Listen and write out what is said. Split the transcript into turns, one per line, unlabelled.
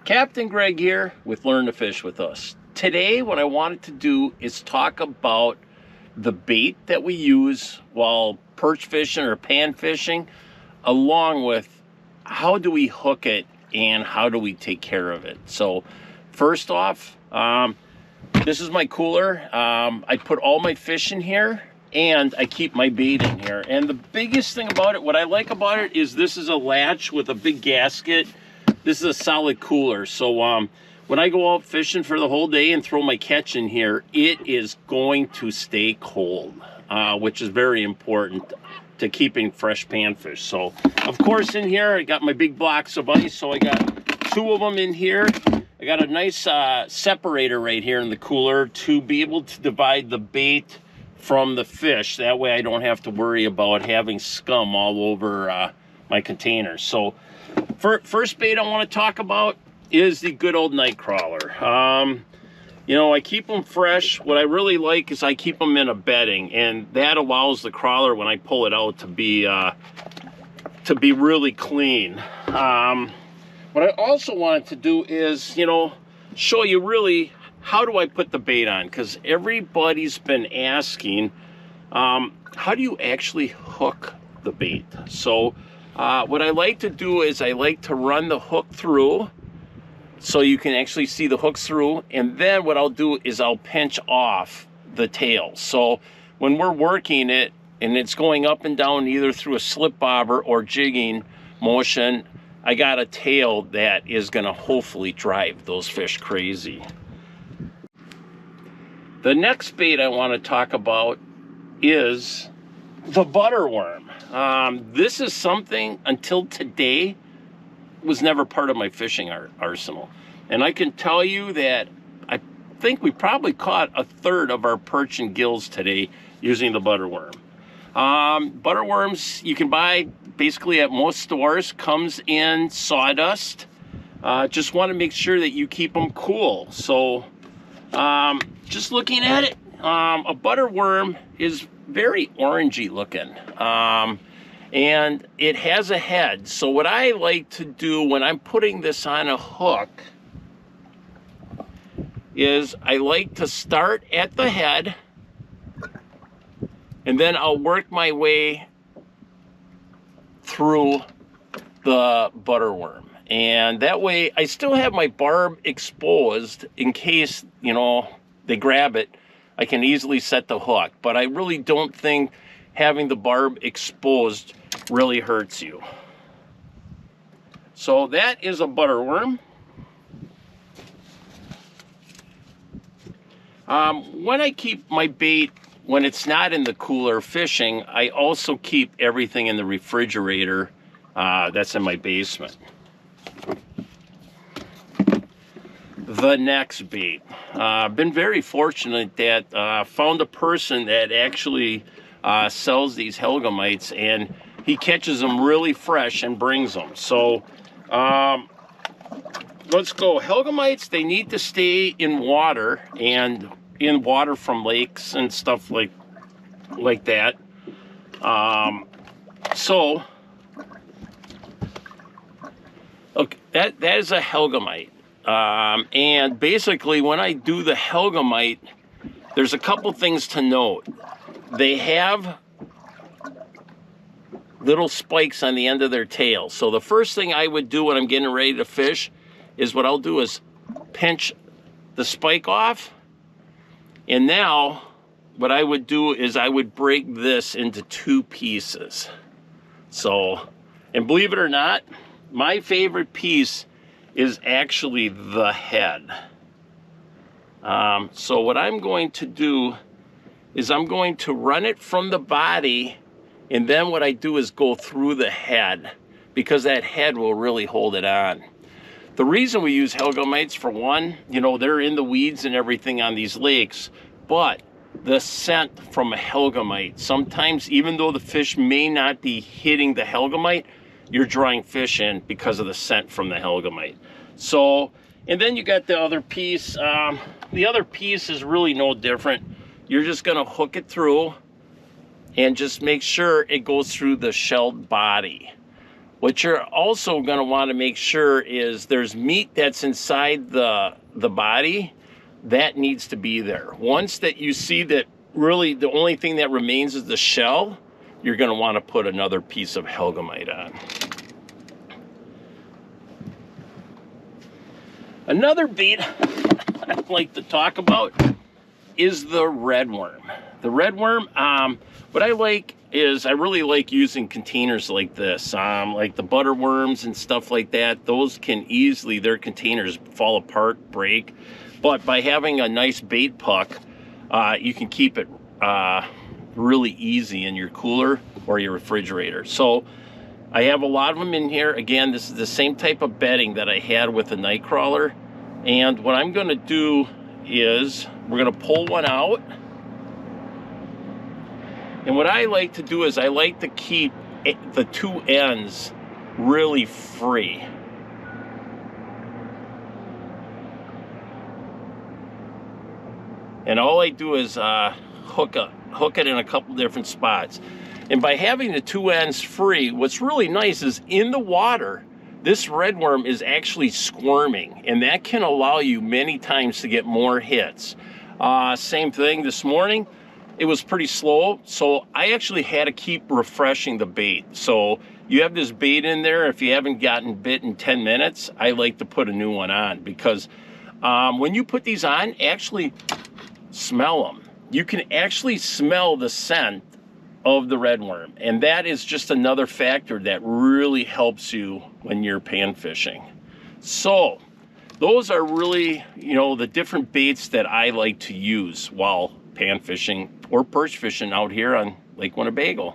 Captain Greg here with Learn to Fish with Us. Today what I wanted to do is talk about the bait that we use while perch fishing or pan fishing, along with how do we hook it and how do we take care of it. So first off, this is my cooler. I put all my fish in here and I keep my bait in here. And the biggest thing about it, what I like about it, is this is a latch with a big gasket. This is a solid cooler. So when I go out fishing for the whole day and throw my catch in here, it is going to stay cold, which is very important to keeping fresh panfish. So of course in here I got my big blocks of ice, so I got 2 of them in here. I got a nice separator right here in the cooler to be able to divide the bait from the fish. That way I don't have to worry about having scum all over my container. So first bait I want to talk about is the good old night crawler. You know, I keep them fresh. What I really like is I keep them in a bedding, and that allows the crawler, when I pull it out, to be really clean. What I also wanted to do is, you know, show you really how do I put the bait on, because everybody's been asking, how do you actually hook the bait? So what I like to do is I like to run the hook through so you can actually see the hooks through, and then what I'll do is I'll pinch off the tail. So when we're working it and it's going up and down either through a slip bobber or jigging motion, I got a tail that is gonna hopefully drive those fish crazy. The next bait I want to talk about is the butterworm. This is something until today was never part of my fishing arsenal. And I can tell you that I think we probably caught 1/3 of our perch and gills today using the butterworm. Butterworms you can buy basically at most stores, comes in sawdust. Just want to make sure that you keep them cool. So just looking at it, a butterworm is very orangey looking. And it has a head. So what I like to do when I'm putting this on a hook is I like to start at the head, and then I'll work my way through the butterworm. And that way I still have my barb exposed in case, you know, they grab it. I can easily set the hook, but I really don't think having the barb exposed really hurts you. So that is a butterworm. When I keep my bait, when it's not in the cooler fishing, I also keep everything in the refrigerator that's in my basement. The next bait. I've been very fortunate that found a person that actually sells these helgamites, and he catches them really fresh and brings them. So let's go. Helgamites, they need to stay in water, and in water from lakes and stuff like that. So okay, that is a helgamite. And basically when I do the helgamite, there's a couple things to note. They have little spikes on the end of their tail. So the first thing I would do when I'm getting ready to fish is what I'll do is pinch the spike off. And now what I would do is I would break this into 2 pieces. So, and believe it or not, my favorite piece is actually the head. So what I'm going to do is I'm going to run it from the body, and then what I do is go through the head, because that head will really hold it on. The reason we use helgamites, for one, you know, they're in the weeds and everything on these lakes, but the scent from a helgamite, sometimes even though the fish may not be hitting the helgamite, you're drawing fish in because of the scent from the helgamite. So, and then you got the other piece. The other piece is really no different. You're just gonna hook it through and just make sure it goes through the shelled body. What you're also going to want to make sure is there's meat that's inside the body that needs to be there. Once that you see that really the only thing that remains is the shell, you're going to want to put another piece of Helgamite on. Another bait I'd like to talk about is the red worm. The red worm, what I like is I really like using containers like this, like the butter worms and stuff like that. Those can easily, their containers fall apart, break. But by having a nice bait puck, you can keep it really easy in your cooler or your refrigerator. So I have a lot of them in here. Again, this is the same type of bedding that I had with the night crawler. And what I'm gonna do is we're gonna pull one out. And what I like to do is I like to keep the two ends really free. And all I do is hook it in a couple different spots. And by having the two ends free, what's really nice is in the water, this red worm is actually squirming, and that can allow you many times to get more hits. Same thing this morning. It was pretty slow, so I actually had to keep refreshing the bait. So you have this bait in there. If you haven't gotten bit in 10 minutes, I like to put a new one on, because when you put these on, actually smell them. You can actually smell the scent of the red worm, and that is just another factor that really helps you when you're pan fishing. So those are really, you know, the different baits that I like to use while pan fishing or perch fishing out here on Lake Winnebago.